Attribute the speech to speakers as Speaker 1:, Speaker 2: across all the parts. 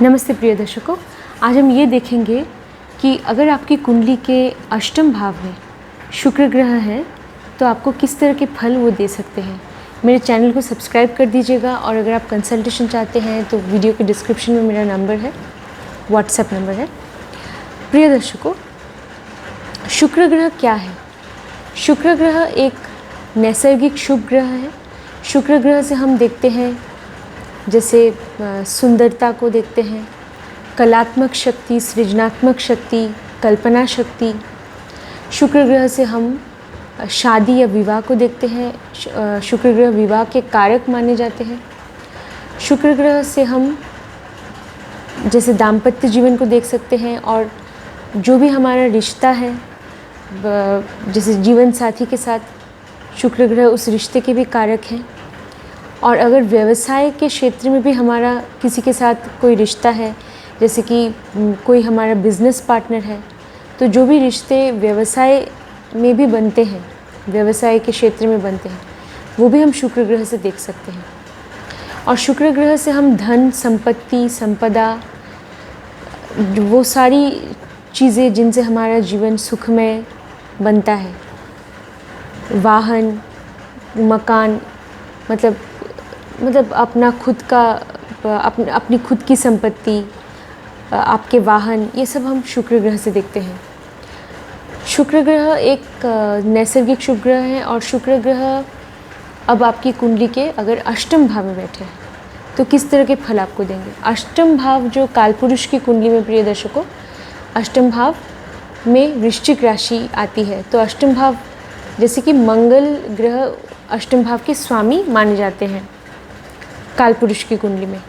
Speaker 1: नमस्ते प्रिय दर्शकों, आज हम ये देखेंगे कि अगर आपकी कुंडली के अष्टम भाव में शुक्र ग्रह है तो आपको किस तरह के फल वो दे सकते हैं। मेरे चैनल को सब्सक्राइब कर दीजिएगा और अगर आप कंसल्टेशन चाहते हैं तो वीडियो के डिस्क्रिप्शन में मेरा नंबर है, व्हाट्सएप नंबर है। प्रिय दर्शकों, शुक्र ग्रह क्या है? शुक्र ग्रह एक नैसर्गिक शुभ ग्रह है। शुक्र ग्रह से हम देखते हैं जैसे सुंदरता को देखते हैं, कलात्मक शक्ति, सृजनात्मक शक्ति, कल्पना शक्ति। शुक्र ग्रह से हम शादी या विवाह को देखते हैं। शुक्र ग्रह विवाह के कारक माने जाते हैं। शुक्र ग्रह से हम जैसे दाम्पत्य जीवन को देख सकते हैं और जो भी हमारा रिश्ता है जैसे जीवन साथी के साथ, शुक्र ग्रह उस रिश्ते के भी कारक हैं। और अगर व्यवसाय के क्षेत्र में भी हमारा किसी के साथ कोई रिश्ता है, जैसे कि कोई हमारा बिजनेस पार्टनर है, तो जो भी रिश्ते व्यवसाय में भी बनते हैं, व्यवसाय के क्षेत्र में बनते हैं, वो भी हम शुक्र ग्रह से देख सकते हैं। और शुक्र ग्रह से हम धन, संपत्ति, संपदा, वो सारी चीज़ें जिनसे हमारा जीवन सुखमय बनता है, वाहन, मकान, मतलब अपना खुद का अपनी खुद की संपत्ति, आपके वाहन, ये सब हम शुक्र ग्रह से देखते हैं। शुक्र ग्रह एक नैसर्गिक शुभ ग्रह है और शुक्र ग्रह अब आपकी कुंडली के अगर अष्टम भाव में बैठे हैं तो किस तरह के फल आपको देंगे। अष्टम भाव जो कालपुरुष की कुंडली में, प्रिय दर्शकों, अष्टम भाव में वृश्चिक राशि आती है। तो अष्टम भाव जैसे कि मंगल ग्रह अष्टम भाव के स्वामी माने जाते हैं कालपुरुष की कुंडली में।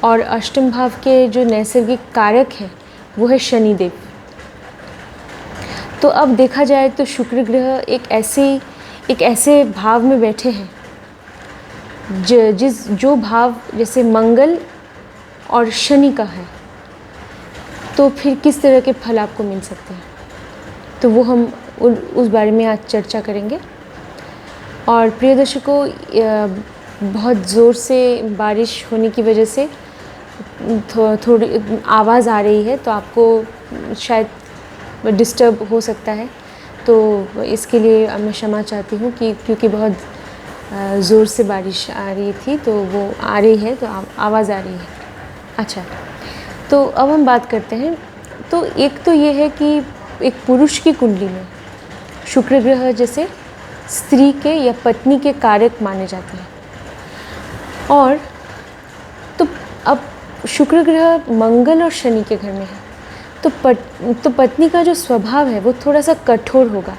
Speaker 1: और अष्टम भाव के जो नैसर्गिक कारक हैं वो है शनिदेव। तो अब देखा जाए तो शुक्र ग्रह एक ऐसे भाव में बैठे हैं जो भाव जैसे मंगल और शनि का है, तो फिर किस तरह के फल आपको मिल सकते हैं, तो वो हम उस बारे में आज चर्चा करेंगे। और प्रिय दर्शकों, बहुत ज़ोर से बारिश होने की वजह से थोड़ी आवाज़ आ रही है, तो आपको शायद डिस्टर्ब हो सकता है, तो इसके लिए मैं क्षमा चाहती हूँ कि क्योंकि बहुत ज़ोर से बारिश आ रही थी, तो वो आ रही है, तो आवाज़ आ रही है। अच्छा, तो अब हम बात करते हैं। तो एक तो ये है कि एक पुरुष की कुंडली में शुक्र ग्रह जैसे स्त्री के या पत्नी के कारक माने जाते हैं। और तो अब शुक्र ग्रह मंगल और शनि के घर में है, तो पत्नी का जो स्वभाव है वो थोड़ा सा कठोर होगा,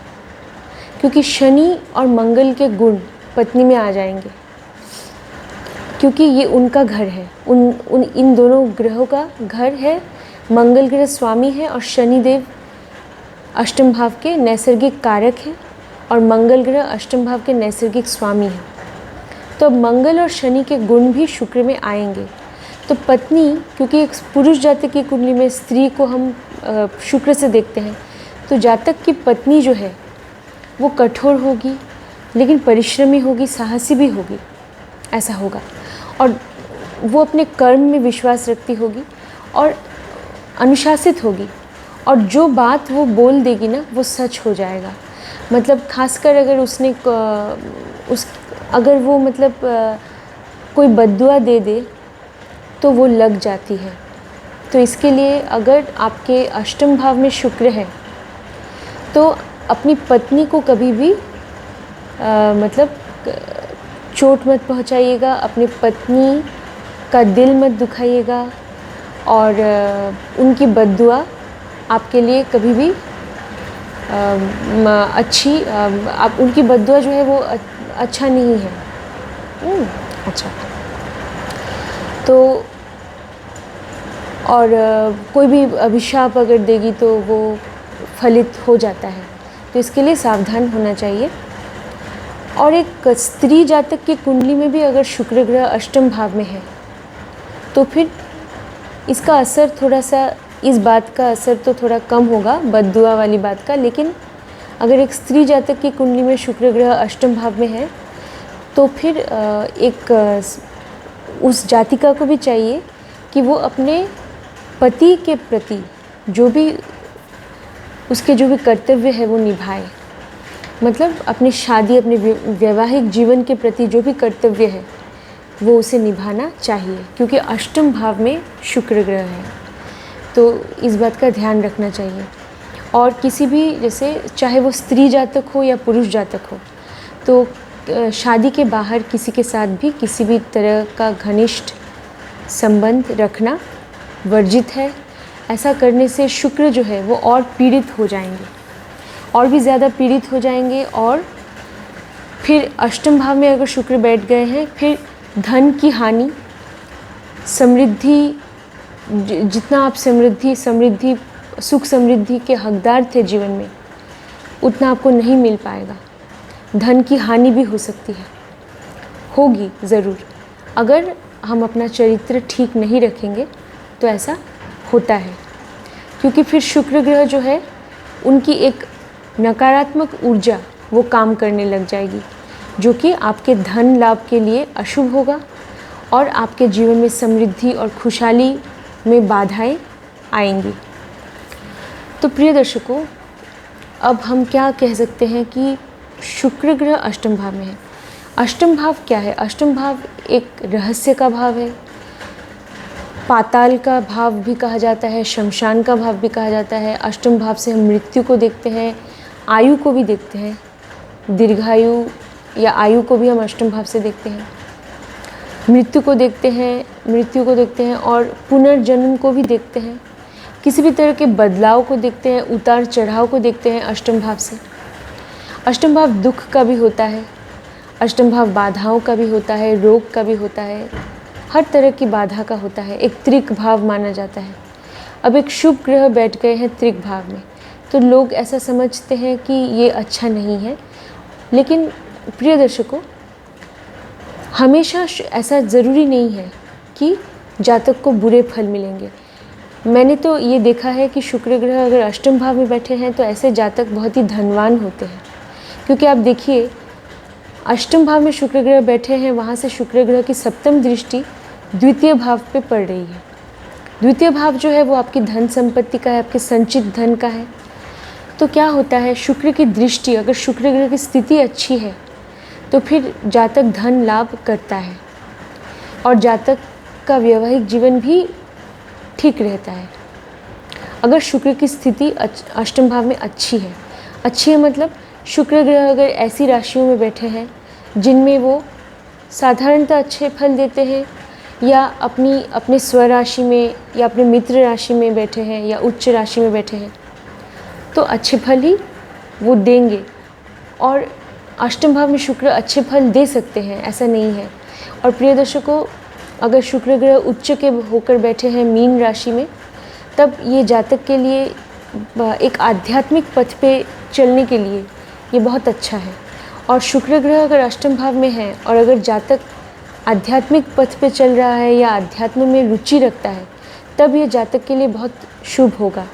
Speaker 1: क्योंकि शनि और मंगल के गुण पत्नी में आ जाएंगे, क्योंकि ये उनका घर है, इन दोनों ग्रहों का घर है। मंगल ग्रह स्वामी है और शनिदेव अष्टम भाव के नैसर्गिक कारक हैं और मंगल ग्रह अष्टम भाव के नैसर्गिक स्वामी हैं। तो मंगल और शनि के गुण भी शुक्र में आएंगे। तो पत्नी, क्योंकि एक पुरुष जातक की कुंडली में स्त्री को हम शुक्र से देखते हैं, तो जातक की पत्नी जो है वो कठोर होगी, लेकिन परिश्रमी होगी, साहसी भी होगी, ऐसा होगा। और वो अपने कर्म में विश्वास रखती होगी और अनुशासित होगी, और जो बात वो बोल देगी ना वो सच हो जाएगा। मतलब खासकर अगर वो कोई बद्दुआ दे दे तो वो लग जाती है। तो इसके लिए अगर आपके अष्टम भाव में शुक्र है तो अपनी पत्नी को कभी भी चोट मत पहुंचाइएगा, अपनी पत्नी का दिल मत दुखाइएगा, और उनकी बद्दुआ आपके लिए कभी भी आप उनकी बद्दुआ जो है वो अच्छा नहीं है। अच्छा, तो और कोई भी अभिशाप अगर देगी तो वो फलित हो जाता है, तो इसके लिए सावधान होना चाहिए। और एक स्त्री जातक की कुंडली में भी अगर शुक्र ग्रह अष्टम भाव में है तो फिर इसका असर थोड़ा सा, इस बात का असर तो थोड़ा कम होगा, बद्दुआ वाली बात का। लेकिन अगर एक स्त्री जातक की कुंडली में शुक्र ग्रह अष्टम भाव में है तो फिर उस जातिका को भी चाहिए कि वो अपने पति के प्रति जो भी उसके जो भी कर्तव्य है वो निभाए। मतलब अपनी शादी, अपने वैवाहिक जीवन के प्रति जो भी कर्तव्य है वो उसे निभाना चाहिए, क्योंकि अष्टम भाव में शुक्र ग्रह है, तो इस बात का ध्यान रखना चाहिए। और किसी भी, जैसे चाहे वो स्त्री जातक हो या पुरुष जातक हो, तो शादी के बाहर किसी के साथ भी किसी भी तरह का घनिष्ठ संबंध रखना वर्जित है। ऐसा करने से शुक्र जो है वो और पीड़ित हो जाएंगे, और भी ज़्यादा पीड़ित हो जाएंगे। और फिर अष्टम भाव में अगर शुक्र बैठ गए हैं, फिर धन की हानि, समृद्धि, जितना आप समृद्धि सुख समृद्धि के हकदार थे जीवन में, उतना आपको नहीं मिल पाएगा। धन की हानि भी हो सकती है, होगी ज़रूर। अगर हम अपना चरित्र ठीक नहीं रखेंगे तो ऐसा होता है, क्योंकि फिर शुक्र ग्रह जो है उनकी एक नकारात्मक ऊर्जा वो काम करने लग जाएगी, जो कि आपके धन लाभ के लिए अशुभ होगा और आपके जीवन में समृद्धि और खुशहाली में बाधाएं आएंगी। तो प्रिय दर्शकों, अब हम क्या कह सकते हैं कि शुक्र ग्रह अष्टम भाव में है। अष्टम भाव क्या है? अष्टम भाव एक रहस्य का भाव है, पाताल का भाव भी कहा जाता है, शमशान का भाव भी कहा जाता है। अष्टम भाव से हम मृत्यु को देखते हैं, आयु को भी देखते हैं, दीर्घायु या आयु को भी हम अष्टम भाव से देखते हैं, मृत्यु को देखते हैं और पुनर्जन्म को भी देखते हैं, किसी भी तरह के बदलाव को देखते हैं, उतार चढ़ाव को देखते हैं अष्टम भाव से। अष्टम भाव दुख का भी होता है, अष्टम भाव बाधाओं का भी होता है, रोग का भी होता है, हर तरह की बाधा का होता है। एक त्रिक भाव माना जाता है। अब एक शुभ ग्रह बैठ गए हैं त्रिक भाव में, तो लोग ऐसा समझते हैं कि ये अच्छा नहीं है। लेकिन प्रिय दर्शकों, हमेशा ऐसा ज़रूरी नहीं है कि जातक को बुरे फल मिलेंगे। मैंने तो ये देखा है कि शुक्र ग्रह अगर अष्टम भाव में बैठे हैं तो ऐसे जातक बहुत ही धनवान होते हैं, क्योंकि आप देखिए अष्टम भाव में शुक्र ग्रह बैठे हैं, वहाँ से शुक्र ग्रह की सप्तम दृष्टि द्वितीय भाव पे पड़ रही है। द्वितीय भाव जो है वो आपकी धन संपत्ति का है, आपके संचित धन का है। तो क्या होता है, शुक्र की दृष्टि, अगर शुक्र ग्रह की स्थिति अच्छी है तो फिर जातक धन लाभ करता है और जातक का वैवाहिक जीवन भी ठीक रहता है। अगर शुक्र की स्थिति अष्टम भाव में अच्छी है मतलब शुक्र ग्रह अगर ऐसी राशियों में बैठे हैं जिनमें वो साधारणतः अच्छे फल देते हैं, या अपने स्वराशि में या अपने मित्र राशि में बैठे हैं या उच्च राशि में बैठे हैं, तो अच्छे फल ही वो देंगे। और अष्टम भाव में शुक्र अच्छे फल दे सकते हैं, ऐसा नहीं है। और प्रिय दर्शकों, अगर शुक्र ग्रह उच्च के होकर बैठे हैं मीन राशि में, तब ये जातक के लिए एक आध्यात्मिक पथ पे चलने के लिए ये बहुत अच्छा है। और शुक्र ग्रह अगर अष्टम भाव में है और अगर जातक आध्यात्मिक पथ पे चल रहा है या अध्यात्म में रुचि रखता है, तब ये जातक के लिए बहुत शुभ होगा।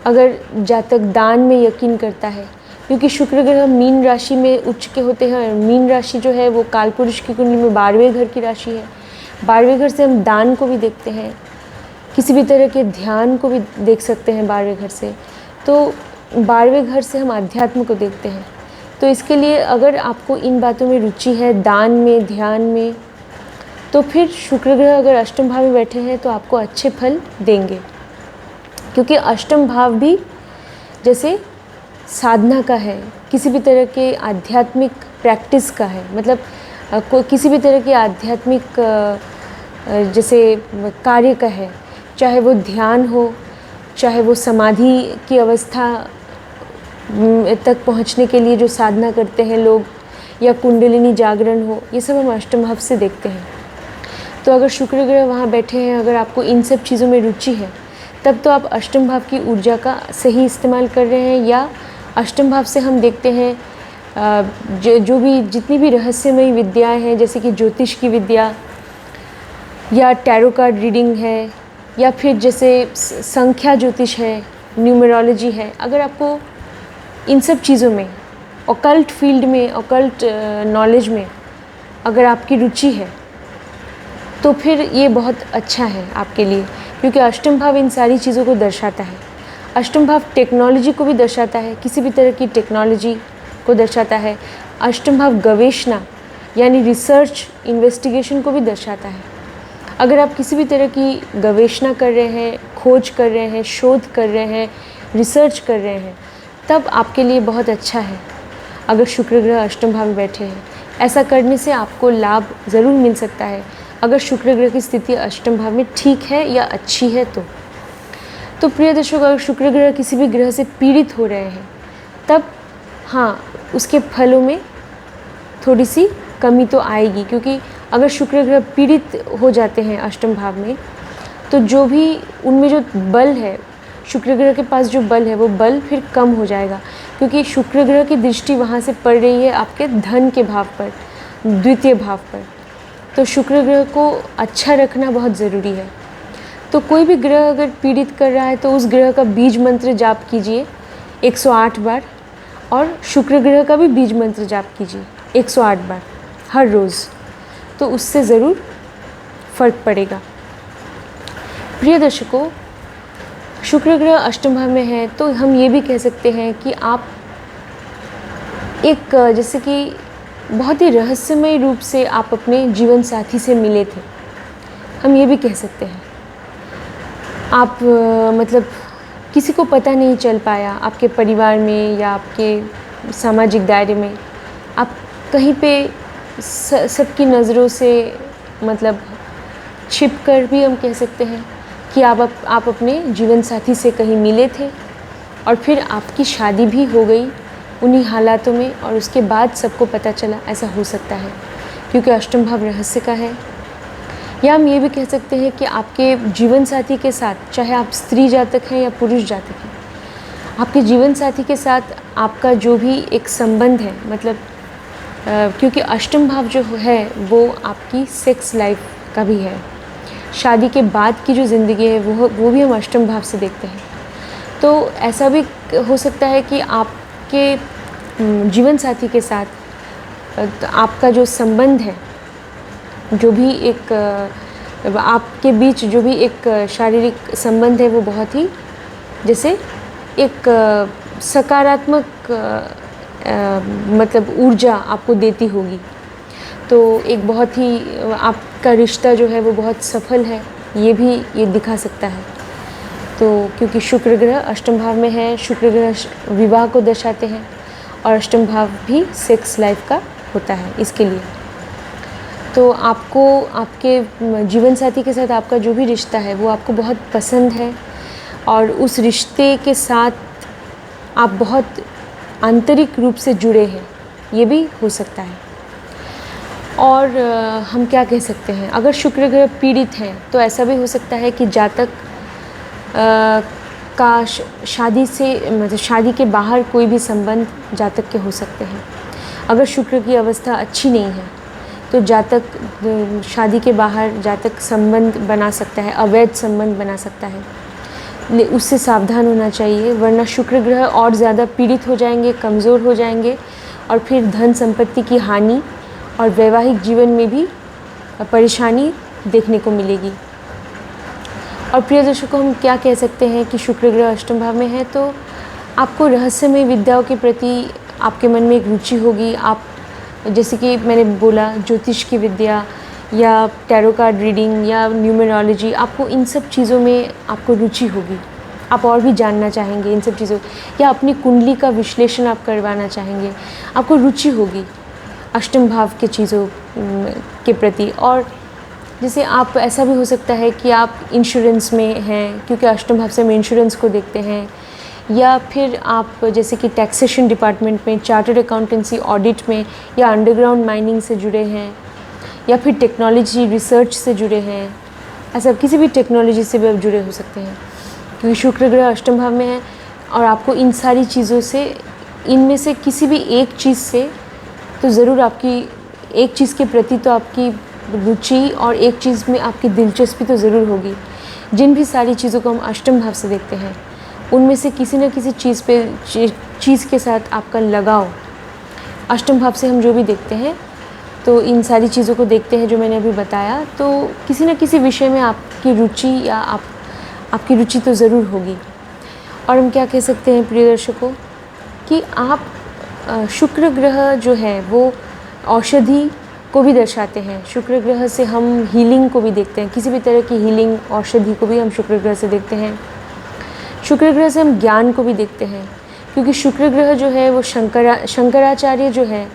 Speaker 1: अगर जातक दान में यकीन करता है, क्योंकि शुक्र ग्रह मीन राशि में उच्च के होते हैं, और मीन राशि जो है वो कालपुरुष की कुंडली में 12वें घर की राशि है। 12वें घर से हम दान को भी देखते हैं, किसी भी तरह के ध्यान को भी देख सकते हैं 12वें घर से। तो 12वें घर से हम अध्यात्म को देखते हैं। तो इसके लिए अगर आपको इन बातों में रुचि है, दान में, ध्यान में, तो फिर शुक्र ग्रह अगर अष्टम भाव में बैठे हैं तो आपको अच्छे फल देंगे, क्योंकि अष्टम भाव भी जैसे साधना का है, किसी भी तरह के आध्यात्मिक प्रैक्टिस का है। मतलब किसी भी तरह के आध्यात्मिक जैसे कार्य का है, चाहे वो ध्यान हो, चाहे वो समाधि की अवस्था तक पहुंचने के लिए जो साधना करते हैं लोग, या कुंडलिनी जागरण हो, ये सब हम अष्टम भाव से देखते हैं। तो अगर शुक्र ग्रह वहाँ बैठे हैं, अगर आपको इन सब चीज़ों में रुचि है, तब तो आप अष्टम भाव की ऊर्जा का सही इस्तेमाल कर रहे हैं। या अष्टम भाव से हम देखते हैं जो भी जितनी भी रहस्यमयी विद्याएं हैं, जैसे कि ज्योतिष की विद्या या टैरो कार्ड रीडिंग है, या फिर जैसे संख्या ज्योतिष है, न्यूमरोलॉजी है, अगर आपको इन सब चीज़ों में, ऑकल्ट फील्ड में, ऑकल्ट नॉलेज में अगर आपकी रुचि है, तो फिर ये बहुत अच्छा है आपके लिए, क्योंकि अष्टम भाव इन सारी चीज़ों को दर्शाता है। अष्टम भाव टेक्नोलॉजी को भी दर्शाता है, किसी भी तरह की टेक्नोलॉजी को दर्शाता है। अष्टम भाव गवेषणा यानी रिसर्च इन्वेस्टिगेशन को भी दर्शाता है। अगर आप किसी भी तरह की गवेषणा कर रहे हैं, खोज कर रहे हैं, शोध कर रहे हैं, रिसर्च कर रहे हैं, तब आपके लिए बहुत अच्छा है अगर शुक्र ग्रह अष्टम भाव में बैठे हैं। ऐसा करने से आपको लाभ ज़रूर मिल सकता है अगर शुक्र ग्रह की स्थिति अष्टम भाव में ठीक है या अच्छी है तो प्रिय दर्शकों, अगर शुक्र ग्रह किसी भी ग्रह से पीड़ित हो रहे हैं तब हाँ, उसके फलों में थोड़ी सी कमी तो आएगी, क्योंकि अगर शुक्र ग्रह पीड़ित हो जाते हैं अष्टम भाव में तो जो भी उनमें जो बल है, शुक्र ग्रह के पास जो बल है वो बल फिर कम हो जाएगा, क्योंकि शुक्र ग्रह की दृष्टि वहाँ से पड़ रही है आपके धन के भाव पर, द्वितीय भाव पर। तो शुक्र ग्रह को अच्छा रखना बहुत ज़रूरी है। तो कोई भी ग्रह अगर पीड़ित कर रहा है तो उस ग्रह का बीज मंत्र जाप कीजिए 108 बार, और शुक्र ग्रह का भी बीज मंत्र जाप कीजिए 108 बार हर रोज़, तो उससे ज़रूर फ़र्क पड़ेगा। प्रिय दर्शकों, शुक्र ग्रह अष्टम भाव में है तो हम ये भी कह सकते हैं कि आप एक जैसे कि बहुत ही रहस्यमय रूप से आप अपने जीवन साथी से मिले थे, हम ये भी कह सकते हैं। आप मतलब किसी को पता नहीं चल पाया आपके परिवार में या आपके सामाजिक दायरे में, आप कहीं पे सबकी नज़रों से मतलब छिप कर भी हम कह सकते हैं कि आप अपने जीवन साथी से कहीं मिले थे और फिर आपकी शादी भी हो गई उन्हीं हालातों में, और उसके बाद सबको पता चला। ऐसा हो सकता है क्योंकि अष्टम भाव रहस्य का है। या हम ये भी कह सकते हैं कि आपके जीवन साथी के साथ, चाहे आप स्त्री जातक हैं या पुरुष जातक हैं, आपके जीवन साथी के साथ आपका जो भी एक संबंध है, मतलब क्योंकि अष्टम भाव जो है वो आपकी सेक्स लाइफ का भी है, शादी के बाद की जो ज़िंदगी है वो भी हम अष्टम भाव से देखते हैं। तो ऐसा भी हो सकता है कि आपके जीवन साथी के साथ आपका जो संबंध है, जो भी एक आपके बीच जो भी एक शारीरिक संबंध है वो बहुत ही जैसे एक सकारात्मक मतलब ऊर्जा आपको देती होगी। तो एक बहुत ही आपका रिश्ता जो है वो बहुत सफल है, ये दिखा सकता है। तो क्योंकि शुक्र ग्रह अष्टम भाव में है, शुक्र ग्रह विवाह को दर्शाते हैं और अष्टम भाव भी सेक्स लाइफ का होता है इसके लिए। तो आपको आपके जीवन साथी के साथ आपका जो भी रिश्ता है वो आपको बहुत पसंद है और उस रिश्ते के साथ आप बहुत आंतरिक रूप से जुड़े हैं, ये भी हो सकता है। और हम क्या कह सकते हैं, अगर शुक्र ग्रह पीड़ित हैं तो ऐसा भी हो सकता है कि जातक का शादी से मतलब शादी के बाहर कोई भी संबंध जातक के हो सकते हैं। अगर शुक्र की अवस्था अच्छी नहीं है तो जातक शादी के बाहर जातक संबंध बना सकता है, अवैध संबंध बना सकता है, उससे सावधान होना चाहिए, वरना शुक्र ग्रह और ज़्यादा पीड़ित हो जाएंगे, कमज़ोर हो जाएंगे और फिर धन संपत्ति की हानि और वैवाहिक जीवन में भी परेशानी देखने को मिलेगी। और प्रिय दर्शकों, हम क्या कह सकते हैं कि शुक्र ग्रह अष्टम भाव में है तो आपको रहस्यमय विद्याओं के प्रति आपके मन में एक रुचि होगी। आप जैसे कि मैंने बोला, ज्योतिष की विद्या या टैरो कार्ड रीडिंग या न्यूमरोलॉजी, आपको इन सब चीज़ों में आपको रुचि होगी, आप और भी जानना चाहेंगे इन सब चीज़ों, या अपनी कुंडली का विश्लेषण आप करवाना चाहेंगे, आपको रुचि होगी अष्टम भाव के चीज़ों के प्रति। और जैसे आप ऐसा भी हो सकता है कि आप इंश्योरेंस में हैं, क्योंकि अष्टम भाव से हम इंश्योरेंस को देखते हैं, या फिर आप जैसे कि टैक्सेशन डिपार्टमेंट में, चार्टर्ड अकाउंटेंसी ऑडिट में, या अंडरग्राउंड माइनिंग से जुड़े हैं, या फिर टेक्नोलॉजी रिसर्च से जुड़े हैं। ऐसा किसी भी टेक्नोलॉजी से भी आप जुड़े हो सकते हैं क्योंकि शुक्र ग्रह अष्टम भाव में है। और आपको इन सारी चीज़ों से, इनमें से किसी भी एक चीज़ से तो ज़रूर आपकी एक चीज़ के प्रति तो आपकी रुचि और एक चीज़ में आपकी दिलचस्पी तो ज़रूर होगी। जिन भी सारी चीज़ों को हम अष्टम भाव से देखते हैं उनमें से किसी न किसी चीज़ के साथ आपका लगाव, अष्टम भाव से हम जो भी देखते हैं तो इन सारी चीज़ों को देखते हैं जो मैंने अभी बताया, तो किसी न किसी विषय में आपकी रुचि या आपकी रुचि तो ज़रूर होगी। और हम क्या कह सकते हैं प्रिय दर्शकों कि आप शुक्र ग्रह जो है वो औषधि को भी दर्शाते हैं। शुक्र ग्रह से हम हीलिंग को भी देखते हैं, किसी भी तरह की हीलिंग औषधि को भी हम शुक्र ग्रह से देखते हैं। शुक्र ग्रह से हम ज्ञान को भी देखते हैं, क्योंकि शुक्र ग्रह जो है वो शंकराचार्य जो है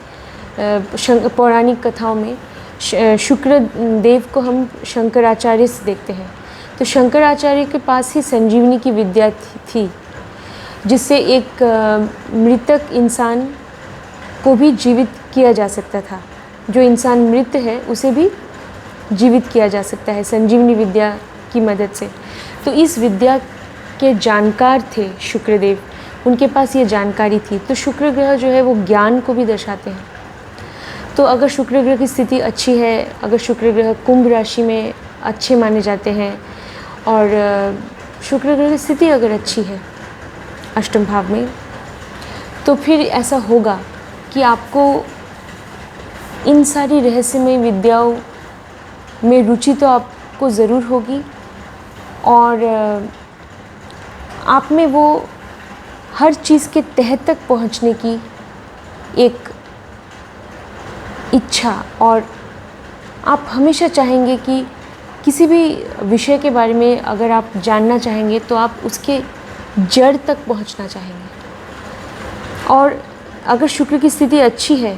Speaker 1: पौराणिक कथाओं में शुक्र देव को हम शंकराचार्य से देखते हैं। तो शंकराचार्य के पास ही संजीवनी की विद्या थी, जिससे एक मृतक इंसान को भी जीवित किया जा सकता था। जो इंसान मृत है उसे भी जीवित किया जा सकता है संजीवनी विद्या की मदद से। तो इस विद्या के जानकार थे शुक्रदेव, उनके पास ये जानकारी थी। तो शुक्र ग्रह जो है वो ज्ञान को भी दर्शाते हैं। तो अगर शुक्र ग्रह की स्थिति अच्छी है, अगर शुक्र ग्रह कुंभ राशि में अच्छे माने जाते हैं और शुक्र ग्रह की स्थिति अगर अच्छी है अष्टम भाव में, तो फिर ऐसा होगा कि आपको इन सारी रहस्यमय विद्याओं में रुचि तो आपको ज़रूर होगी और आप में वो हर चीज़ के तह तक पहुंचने की एक इच्छा, और आप हमेशा चाहेंगे कि किसी भी विषय के बारे में अगर आप जानना चाहेंगे तो आप उसके जड़ तक पहुंचना चाहेंगे। और अगर शुक्र की स्थिति अच्छी है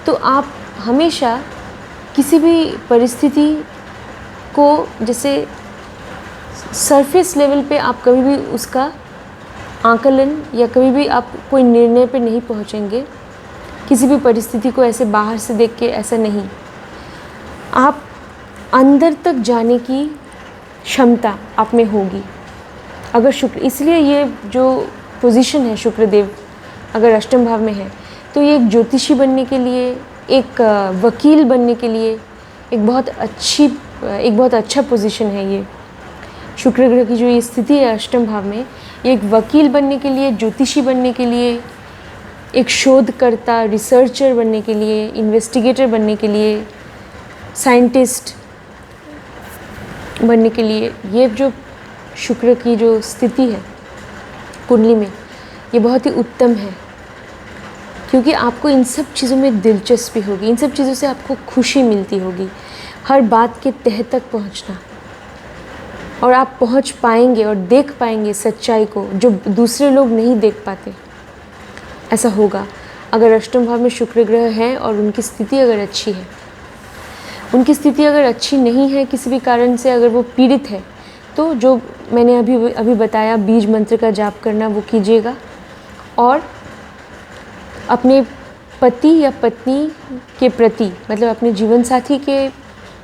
Speaker 1: तो आप हमेशा किसी भी परिस्थिति को, जैसे सरफेस लेवल पे आप कभी भी उसका आकलन या कभी भी आप कोई निर्णय पे नहीं पहुंचेंगे। किसी भी परिस्थिति को ऐसे बाहर से देख के ऐसा नहीं, आप अंदर तक जाने की क्षमता आप में होगी अगर शुक्र। इसलिए ये जो पोजीशन है शुक्रदेव अगर अष्टम भाव में है, तो ये एक ज्योतिषी बनने के लिए, एक वकील बनने के लिए एक बहुत अच्छा पोजीशन है। ये शुक्र ग्रह की जो ये स्थिति है अष्टम भाव में, ये एक वकील बनने के लिए, ज्योतिषी बनने के लिए, एक शोधकर्ता, रिसर्चर बनने के लिए, इन्वेस्टिगेटर बनने के लिए, साइंटिस्ट बनने के लिए, ये जो शुक्र की जो स्थिति है कुंडली में, ये बहुत ही उत्तम है। क्योंकि आपको इन सब चीज़ों में दिलचस्पी होगी, इन सब चीज़ों से आपको खुशी मिलती होगी, हर बात के तह तक पहुंचना, और आप पहुंच पाएंगे और देख पाएंगे सच्चाई को जो दूसरे लोग नहीं देख पाते। ऐसा होगा अगर अष्टम भाव में शुक्र ग्रह है और उनकी स्थिति अगर अच्छी है। उनकी स्थिति अगर अच्छी नहीं है, किसी भी कारण से अगर वो पीड़ित है, तो जो मैंने अभी बताया बीज मंत्र का जाप करना वो कीजिएगा, और अपने पति या पत्नी के प्रति, मतलब अपने जीवन साथी के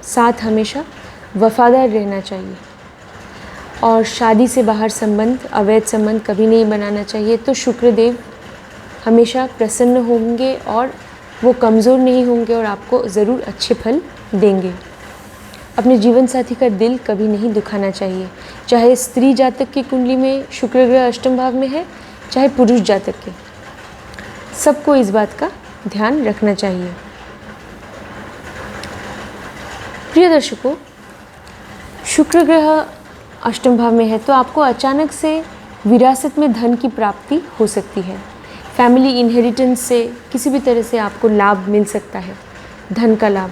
Speaker 1: साथ हमेशा वफादार रहना चाहिए, और शादी से बाहर संबंध, अवैध संबंध कभी नहीं बनाना चाहिए। तो शुक्रदेव हमेशा प्रसन्न होंगे और वो कमज़ोर नहीं होंगे और आपको ज़रूर अच्छे फल देंगे। अपने जीवन साथी का दिल कभी नहीं दुखाना चाहिए, चाहे स्त्री जातक की कुंडली में शुक्र ग्रह अष्टम भाव में है, चाहे पुरुष जातक के, सबको इस बात का ध्यान रखना चाहिए। प्रिय दर्शकों, शुक्र ग्रह अष्टम भाव में है तो आपको अचानक से विरासत में धन की प्राप्ति हो सकती है। फैमिली इनहेरिटेंस से किसी भी तरह से आपको लाभ मिल सकता है, धन का लाभ,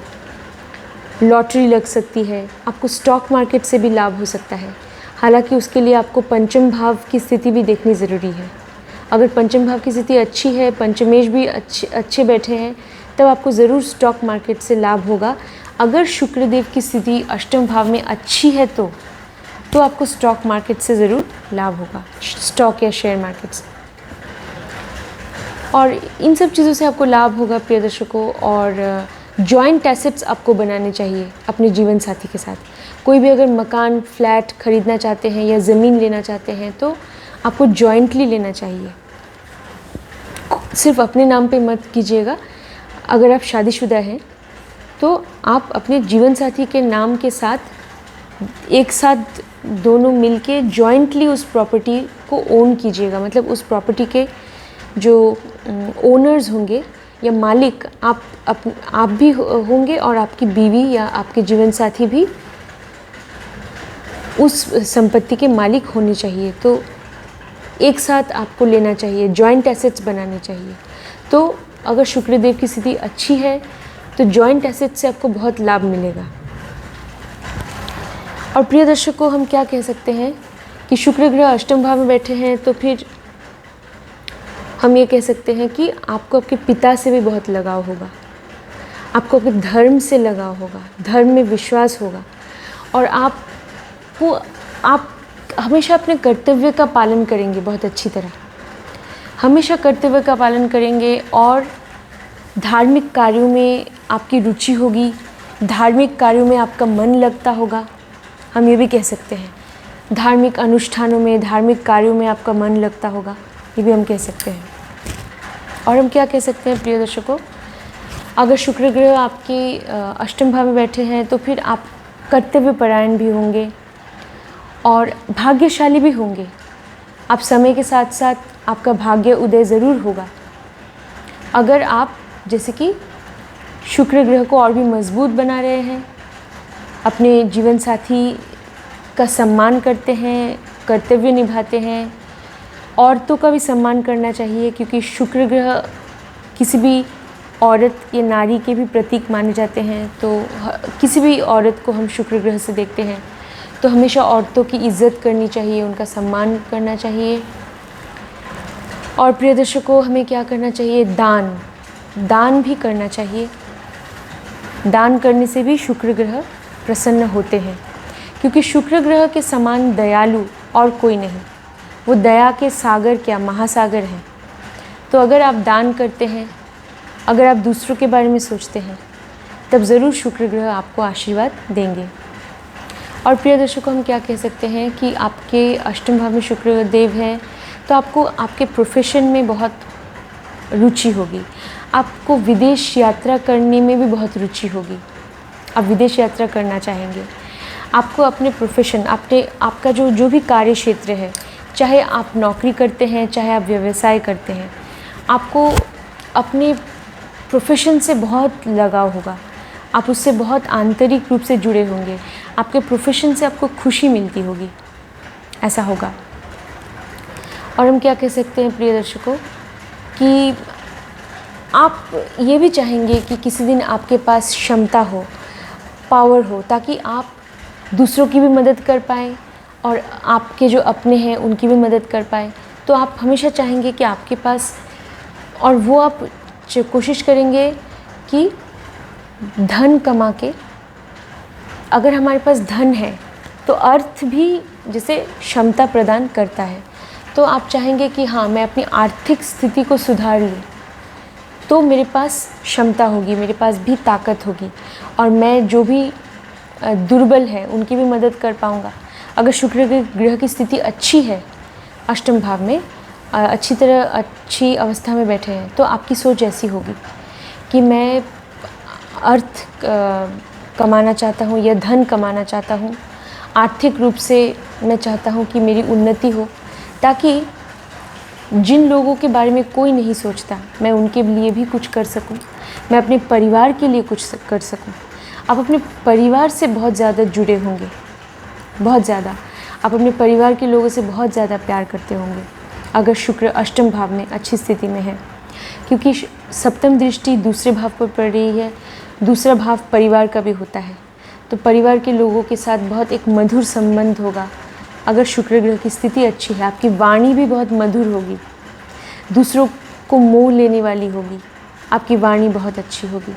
Speaker 1: लॉटरी लग सकती है, आपको स्टॉक मार्केट से भी लाभ हो सकता है। हालांकि उसके लिए आपको पंचम भाव की स्थिति भी देखनी ज़रूरी है। अगर पंचम भाव की स्थिति अच्छी है, पंचमेश भी अच्छे बैठे हैं, तब आपको ज़रूर स्टॉक मार्केट से लाभ होगा। अगर शुक्रदेव की स्थिति अष्टम भाव में अच्छी है तो आपको स्टॉक मार्केट से ज़रूर लाभ होगा, स्टॉक या शेयर मार्केट से, और इन सब चीज़ों से आपको लाभ होगा प्रिय दर्शकों। और जॉइंट एसेट्स आपको बनाने चाहिए अपने जीवन साथी के साथ। कोई भी अगर मकान, फ्लैट खरीदना चाहते हैं या ज़मीन लेना चाहते हैं तो आपको जॉइंटली लेना चाहिए, सिर्फ अपने नाम पे मत कीजिएगा। अगर आप शादीशुदा हैं तो आप अपने जीवन साथी के नाम के साथ एक साथ दोनों मिलके जॉइंटली उस प्रॉपर्टी को ओन कीजिएगा। मतलब उस प्रॉपर्टी के जो ओनर्स होंगे या मालिक आप भी होंगे और आपकी बीवी या आपके जीवन साथी भी उस संपत्ति के मालिक होने चाहिए। तो एक साथ आपको लेना चाहिए, जॉइंट एसेट्स बनाने चाहिए। तो अगर शुक्रदेव की स्थिति अच्छी है तो जॉइंट एसेट्स से आपको बहुत लाभ मिलेगा। और प्रिय दर्शकों, हम क्या कह सकते हैं कि शुक्र ग्रह अष्टम भाव में बैठे हैं तो फिर हम ये कह सकते हैं कि आपको आपके पिता से भी बहुत लगाव होगा, आपको अपने धर्म से लगाव होगा, धर्म में विश्वास होगा और आप हमेशा अपने कर्तव्य का पालन करेंगे बहुत अच्छी तरह, हमेशा कर्तव्य का पालन करेंगे और धार्मिक कार्यों में आपकी रुचि होगी, धार्मिक कार्यों में आपका मन लगता होगा। हम ये भी कह सकते हैं धार्मिक अनुष्ठानों में, धार्मिक कार्यों में आपका मन लगता होगा, ये भी हम कह सकते हैं। और हम क्या कह सकते हैं प्रिय दर्शकों, अगर शुक्र ग्रह आपके अष्टम भाव में बैठे हैं तो फिर आप कर्तव्यपरायण भी होंगे और भाग्यशाली भी होंगे। आप समय के साथ साथ आपका भाग्य उदय ज़रूर होगा अगर आप जैसे कि शुक्र ग्रह को और भी मजबूत बना रहे हैं, अपने जीवन साथी का सम्मान करते हैं, कर्तव्य निभाते हैं। औरतों का भी सम्मान करना चाहिए क्योंकि शुक्र ग्रह किसी भी औरत या नारी के भी प्रतीक माने जाते हैं। तो किसी भी औरत को हम शुक्र ग्रह से देखते हैं तो हमेशा औरतों की इज़्ज़त करनी चाहिए, उनका सम्मान करना चाहिए। और प्रिय दर्शकों, हमें क्या करना चाहिए, दान भी करना चाहिए। दान करने से भी शुक्र ग्रह प्रसन्न होते हैं क्योंकि शुक्र ग्रह के समान दयालु और कोई नहीं, वो दया के सागर क्या महासागर हैं। तो अगर आप दान करते हैं, अगर आप दूसरों के बारे में सोचते हैं, तब ज़रूर शुक्र ग्रह आपको आशीर्वाद देंगे। और प्रिय दर्शकों, हम क्या कह सकते हैं कि आपके अष्टम भाव में शुक्र देव हैं तो आपको आपके प्रोफेशन में बहुत रुचि होगी, आपको विदेश यात्रा करने में भी बहुत रुचि होगी, आप विदेश यात्रा करना चाहेंगे। आपको अपने प्रोफेशन, आपका जो भी कार्य क्षेत्र है, चाहे आप नौकरी करते हैं, चाहे आप व्यवसाय करते हैं, आपको अपने प्रोफेशन से बहुत लगाव होगा, आप उससे बहुत आंतरिक रूप से जुड़े होंगे, आपके प्रोफेशन से आपको खुशी मिलती होगी, ऐसा होगा। और हम क्या कह सकते हैं प्रिय दर्शकों कि आप ये भी चाहेंगे कि किसी दिन आपके पास क्षमता हो, पावर हो, ताकि आप दूसरों की भी मदद कर पाएँ और आपके जो अपने हैं उनकी भी मदद कर पाएँ। तो आप हमेशा चाहेंगे कि आपके पास, और वो आप कोशिश करेंगे कि धन कमा के, अगर हमारे पास धन है तो अर्थ भी जैसे क्षमता प्रदान करता है। तो आप चाहेंगे कि हाँ, मैं अपनी आर्थिक स्थिति को सुधार लूँ तो मेरे पास क्षमता होगी, मेरे पास भी ताकत होगी और मैं जो भी दुर्बल है उनकी भी मदद कर पाऊँगा। अगर शुक्र ग्रह की स्थिति अच्छी है, अष्टम भाव में अच्छी अवस्था में बैठे हैं, तो आपकी सोच ऐसी होगी कि मैं अर्थ कमाना चाहता हूँ या धन कमाना चाहता हूँ, आर्थिक रूप से मैं चाहता हूँ कि मेरी उन्नति हो, ताकि जिन लोगों के बारे में कोई नहीं सोचता मैं उनके लिए भी कुछ कर सकूं, मैं अपने परिवार के लिए कुछ कर सकूं। आप अपने परिवार से बहुत ज़्यादा जुड़े होंगे, बहुत ज़्यादा आप अपने परिवार के लोगों से बहुत ज़्यादा प्यार करते होंगे अगर शुक्र अष्टम भाव में अच्छी स्थिति में है, क्योंकि सप्तम दृष्टि दूसरे भाव पर पड़ रही है। दूसरा भाव परिवार का भी होता है, तो परिवार के लोगों के साथ बहुत एक मधुर संबंध होगा। अगर शुक्र ग्रह की स्थिति अच्छी है, आपकी वाणी भी बहुत मधुर होगी, दूसरों को मोह लेने वाली होगी, आपकी वाणी बहुत अच्छी होगी।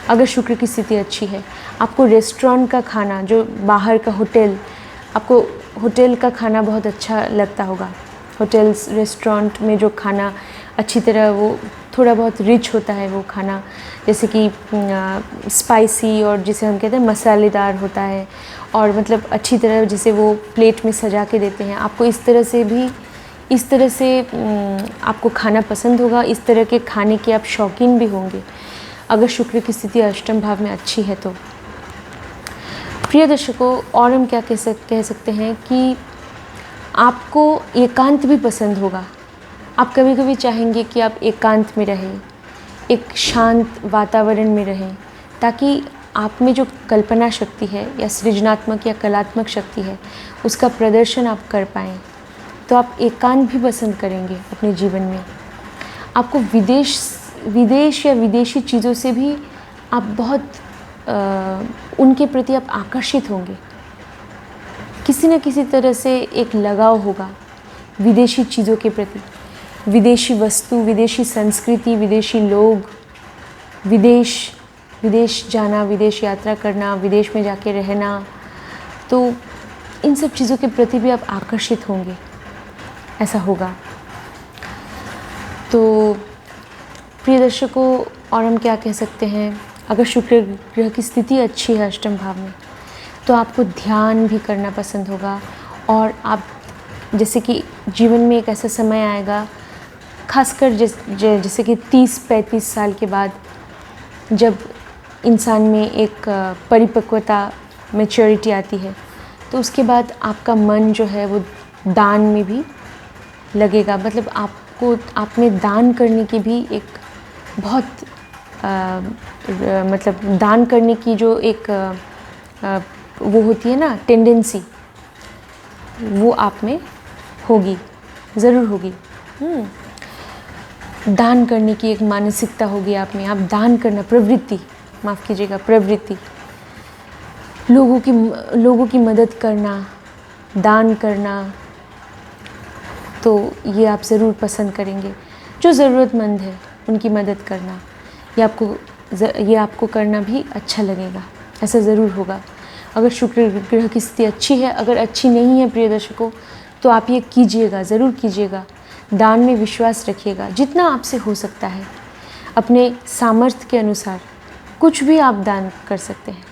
Speaker 1: अगर शुक्र की स्थिति अच्छी है, आपको रेस्टोरेंट का खाना, जो बाहर का होटल, आपको होटल का खाना बहुत अच्छा लगता होगा। होटल्स रेस्टोरेंट में जो खाना अच्छी तरह, वो थोड़ा बहुत रिच होता है वो खाना, जैसे कि स्पाइसी और जिसे हम कहते हैं मसालेदार होता है, और मतलब अच्छी तरह जैसे वो प्लेट में सजा के देते हैं। आपको इस तरह से आपको खाना पसंद होगा, इस तरह के खाने के आप शौकीन भी होंगे अगर शुक्र की स्थिति अष्टम भाव में अच्छी है तो। प्रिय दर्शकों, और हम क्या कह सकते हैं कि आपको एकांत भी पसंद होगा। आप कभी कभी चाहेंगे कि आप एकांत में रहें, एक शांत वातावरण में रहें, ताकि आप में जो कल्पना शक्ति है या सृजनात्मक या कलात्मक शक्ति है उसका प्रदर्शन आप कर पाएँ। तो आप एकांत भी पसंद करेंगे अपने जीवन में। आपको विदेश या विदेशी चीज़ों से भी आप बहुत उनके प्रति आप आकर्षित होंगे। किसी न किसी तरह से एक लगाव होगा विदेशी चीज़ों के प्रति, विदेशी वस्तु, विदेशी संस्कृति, विदेशी लोग, विदेश जाना, विदेश यात्रा करना, विदेश में जाके रहना, तो इन सब चीज़ों के प्रति भी आप आकर्षित होंगे, ऐसा होगा। तो प्रिय दर्शकों, और हम क्या कह सकते हैं, अगर शुक्र ग्रह की स्थिति अच्छी है अष्टम भाव में, तो आपको ध्यान भी करना पसंद होगा। और आप जैसे कि जीवन में एक ऐसा समय आएगा, खासकर जैसे कि 30-35 साल के बाद, जब इंसान में एक परिपक्वता, मैच्योरिटी आती है, तो उसके बाद आपका मन जो है वो दान में भी लगेगा। मतलब आपको आप में दान करने की भी एक बहुत मतलब दान करने की जो एक वो होती है ना टेंडेंसी, वो आप में होगी, ज़रूर होगी। दान करने की एक मानसिकता होगी आप में। आप दान करना, प्रवृत्ति, माफ़ कीजिएगा, प्रवृत्ति, लोगों की मदद करना, दान करना, तो ये आप ज़रूर पसंद करेंगे। जो ज़रूरतमंद है उनकी मदद करना, ये आपको करना भी अच्छा लगेगा, ऐसा ज़रूर होगा अगर शुक्र ग्रह की स्थिति अच्छी है। अगर अच्छी नहीं है प्रिय दर्शकों, तो आप ये कीजिएगा, ज़रूर कीजिएगा। दान में विश्वास रखिएगा, जितना आपसे हो सकता है अपने सामर्थ्य के अनुसार कुछ भी आप दान कर सकते हैं,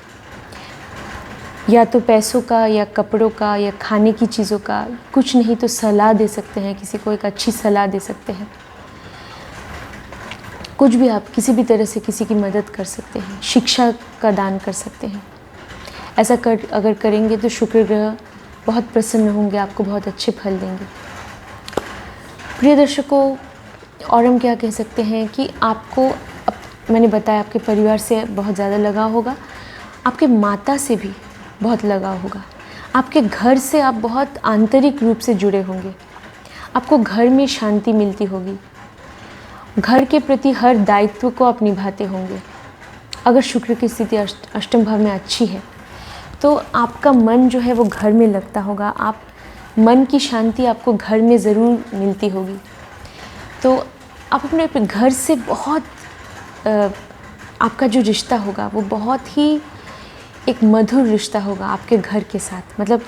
Speaker 1: या तो पैसों का, या कपड़ों का, या खाने की चीज़ों का। कुछ नहीं तो सलाह दे सकते हैं, किसी को एक अच्छी सलाह दे सकते हैं। कुछ भी आप किसी भी तरह से किसी की मदद कर सकते हैं, शिक्षा का दान कर सकते हैं। ऐसा अगर करेंगे तो शुक्र ग्रह बहुत प्रसन्न होंगे, आपको बहुत अच्छे फल देंगे। प्रिय दर्शकों, और हम क्या कह सकते हैं कि आपको मैंने बताया आपके परिवार से बहुत ज़्यादा लगाव होगा, आपके माता से भी बहुत लगाव होगा, आपके घर से आप बहुत आंतरिक रूप से जुड़े होंगे, आपको घर में शांति मिलती होगी, घर के प्रति हर दायित्व को आप निभाते होंगे। अगर शुक्र की स्थिति अष्टम भाव में अच्छी है तो आपका मन जो है वो घर में लगता होगा, आप मन की शांति आपको घर में ज़रूर मिलती होगी। तो आप अपने घर से बहुत आपका जो रिश्ता होगा वो बहुत ही एक मधुर रिश्ता होगा आपके घर के साथ। मतलब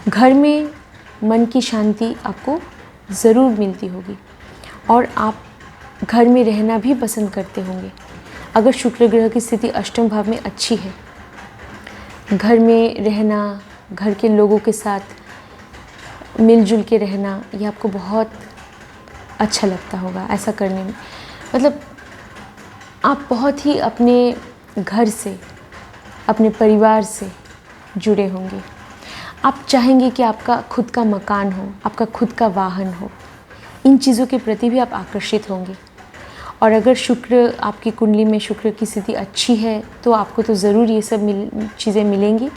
Speaker 1: घर में मन की शांति आपको ज़रूर मिलती होगी और आप घर में रहना भी पसंद करते होंगे अगर शुक्र ग्रह की स्थिति अष्टम भाव में अच्छी है। घर में रहना, घर के लोगों के साथ मिलजुल के रहना, ये आपको बहुत अच्छा लगता होगा ऐसा करने में। मतलब आप बहुत ही अपने घर से, अपने परिवार से जुड़े होंगे। आप चाहेंगे कि आपका खुद का मकान हो, आपका खुद का वाहन हो। इन चीज़ों के प्रति भी आप आकर्षित होंगे। और अगर शुक्र आपकी कुंडली में शुक्र की स्थिति अच्छी है तो आपको तो ज़रूर ये सब चीज़ें मिलेंगी।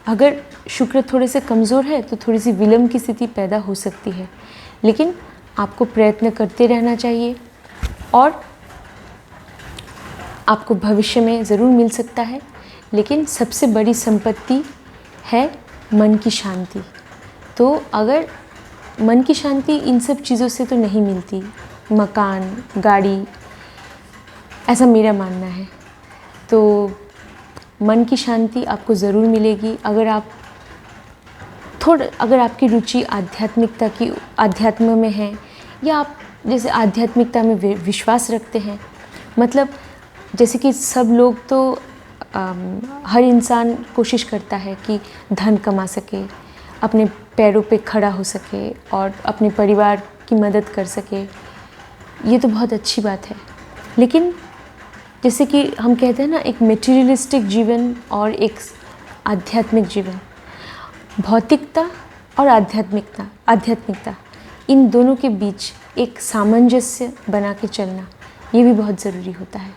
Speaker 1: अगर शुक्र थोड़े से कमज़ोर है तो थोड़ी सी विलंब की स्थिति पैदा हो सकती है, लेकिन आपको प्रयत्न करते रहना चाहिए और आपको भविष्य में ज़रूर मिल सकता है। लेकिन सबसे बड़ी संपत्ति है मन की शांति। तो अगर मन की शांति इन सब चीज़ों से तो नहीं मिलती, मकान, गाड़ी, ऐसा मेरा मानना है। तो मन की शांति आपको ज़रूर मिलेगी अगर आपकी रुचि आध्यात्म में है, या आप जैसे आध्यात्मिकता में विश्वास रखते हैं। मतलब जैसे कि सब लोग तो हर इंसान कोशिश करता है कि धन कमा सके, अपने पैरों पे खड़ा हो सके और अपने परिवार की मदद कर सके। ये तो बहुत अच्छी बात है, लेकिन जैसे कि हम कहते हैं ना, एक मटेरियलिस्टिक जीवन और एक आध्यात्मिक जीवन, भौतिकता और आध्यात्मिकता, इन दोनों के बीच एक सामंजस्य बना के चलना, ये भी बहुत ज़रूरी होता है।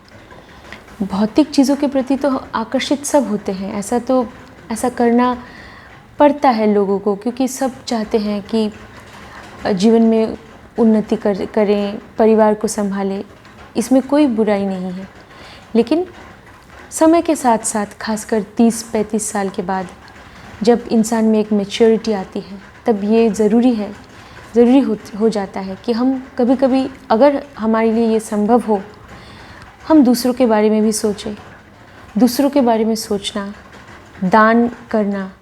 Speaker 1: भौतिक चीज़ों के प्रति तो आकर्षित सब होते हैं, ऐसा करना पड़ता है लोगों को, क्योंकि सब चाहते हैं कि जीवन में उन्नति करें, परिवार को संभालें, इसमें कोई बुराई नहीं है। लेकिन समय के साथ साथ खासकर 30-35 साल के बाद जब इंसान में एक मैच्योरिटी आती है, तब ये ज़रूरी हो जाता है कि हम कभी-कभी, अगर हमारे लिए ये संभव हो, हम दूसरों के बारे में भी सोचें। दूसरों के बारे में सोचना, दान करना,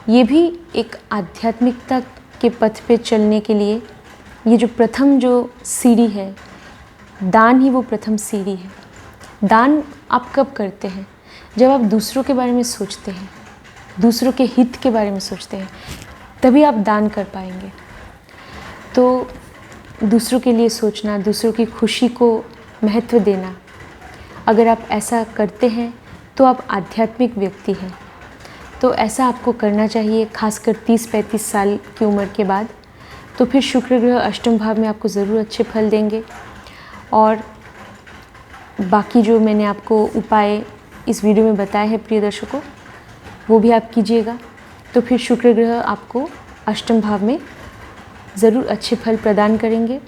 Speaker 1: ये भी एक आध्यात्मिकता के पथ पे चलने के लिए ये जो प्रथम सीढ़ी है, दान ही वो प्रथम सीढ़ी है। दान आप कब करते हैं? जब आप दूसरों के बारे में सोचते हैं, दूसरों के हित के बारे में सोचते हैं, तभी आप दान कर पाएंगे। तो दूसरों के लिए सोचना, दूसरों की खुशी को महत्व देना, अगर आप ऐसा करते हैं तो आप आध्यात्मिक व्यक्ति हैं। तो ऐसा आपको करना चाहिए, खासकर 30-35 साल की उम्र के बाद। तो फिर शुक्र ग्रह अष्टम भाव में आपको ज़रूर अच्छे फल देंगे। और बाकी जो मैंने आपको उपाय इस वीडियो में बताए हैं प्रिय दर्शकों, वो भी आप कीजिएगा। तो फिर शुक्र ग्रह आपको अष्टम भाव में ज़रूर अच्छे फल प्रदान करेंगे।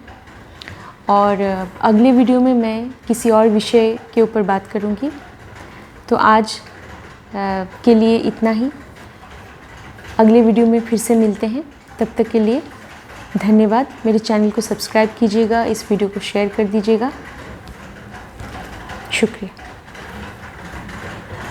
Speaker 1: और अगले वीडियो में मैं किसी और विषय के ऊपर बात करूँगी। तो आज के लिए इतना ही। अगले वीडियो में फिर से मिलते हैं। तब तक के लिए धन्यवाद। मेरे चैनल को सब्सक्राइब कीजिएगा, इस वीडियो को शेयर कर दीजिएगा। शुक्रिया।